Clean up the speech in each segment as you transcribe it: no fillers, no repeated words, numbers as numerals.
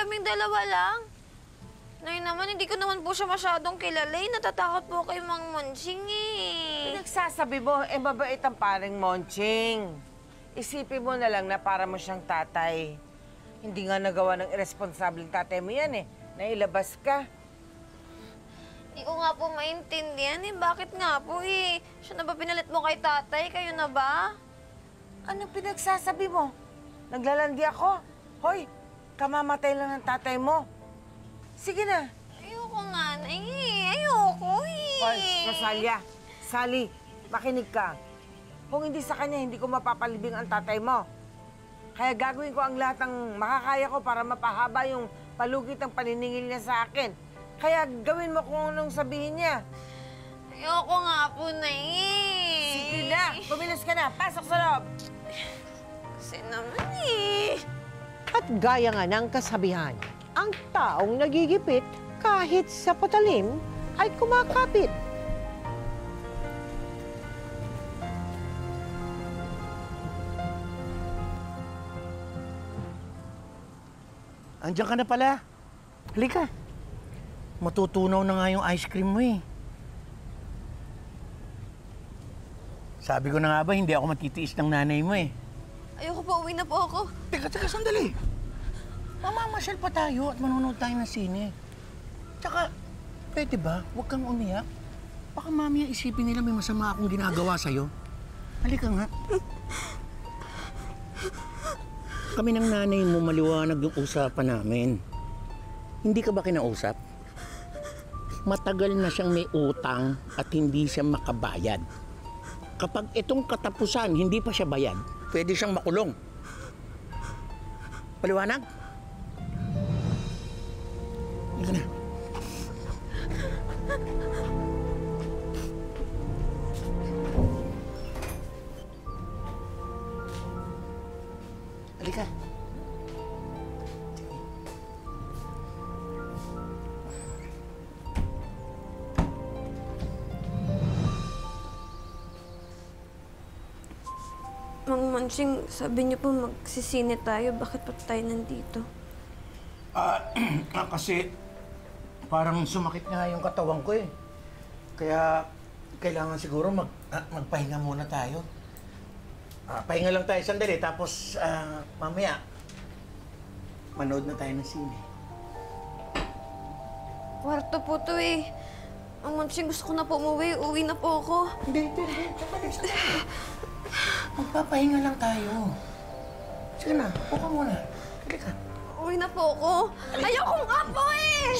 kaming dalawa lang. Nay naman, hindi ko naman po siya masyadong kilala. Natatakot po kay Mang Monching eh. Pinagsasabi mo, mabait ang paring Monching. Isipin mo na lang na para mo siyang tatay. Hindi nga nagawa ng irresponsableng tatay mo yan eh. Nailabas ka. Hindi ko nga po maintindihan eh. Bakit nga po eh? Siya na ba pinalit mo kay tatay? Kayo na ba? Anong pinagsasabi mo? Naglalandi ako? Hoy, kamamatay lang ng tatay mo. Sige na. Ayoko nga, Nay. Ayoko eh. Hoy, Rosalia, Sally, makinig ka. Kung hindi sa kanya, hindi ko mapapalibing ang tatay mo. Kaya gagawin ko ang lahat ng makakaya ko para mapahaba yung palugit ng paniningil niya sa akin. Kaya gawin mo kung anong sabihin niya. Ayoko nga po, Nay. Sige na, kumilos ka na. Pasok sa loob. Kasi naman eh. At gaya nga ng kasabihan, ang taong nagigipit kahit sa patalim ay kumakapit. Andiyan ka na pala. Halika. Matutunaw na nga yung ice cream mo eh. Sabi ko na nga ba, hindi ako matitiis ng nanay mo eh. Ayoko po, uwi na po ako. Teka, sandali. Mamamasyal pa tayo at manonood tayo ng sine. Tsaka, pwede ba? Huwag kang umiyak. Baka mamaya isipin nila may masama akong ginagawa sa'yo. Halika nga. Kami ng nanay mo maliwanag yung usapan namin. Hindi ka ba kinausap? Matagal na siyang may utang at hindi siya makabayad. Kapag itong katapusan, hindi pa siya bayad, pwede siyang makulong. Paliwanag? Halika na. Halika. Mang Monching, sabi niyo po magsisine tayo. Bakit pa tayo nandito? Kasi parang sumakit nga yung katawan ko eh. Kaya kailangan siguro magpahinga muna tayo. Pahinga lang tayo sandali, tapos mamaya manood na tayo ng sine. Kwarto po to eh. Mang Monching, gusto ko na po umuwi. Uwi na po ako. Hindi. Sandali. Magpapahinga lang tayo. Sige na, upo muna. Halika. Uwi na po ako. Ayoko nga po eh!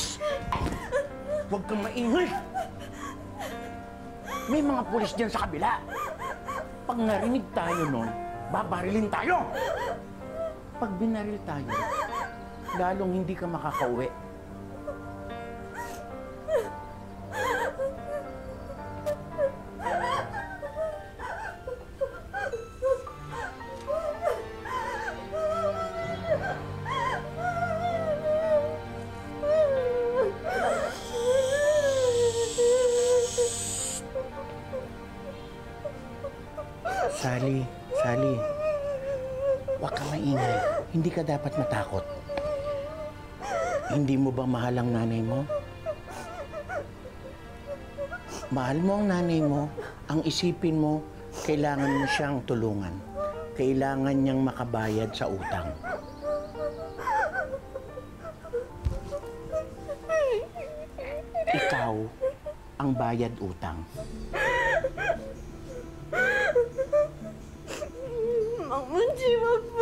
Huwag kang maingay. May mga pulis dyan sa kabila. Pag narinig tayo nun, babarilin tayo. Pag binaril tayo, lalong hindi ka makakauwi. Sally, huwag ka maingay. Hindi ka dapat matakot. Hindi mo ba mahal ang nanay mo? Mahal mo ang nanay mo, ang isipin mo, kailangan mo siyang tulungan. Kailangan niyang makabayad sa utang. Ikaw ang bayad utang. Mang Monching, wag po.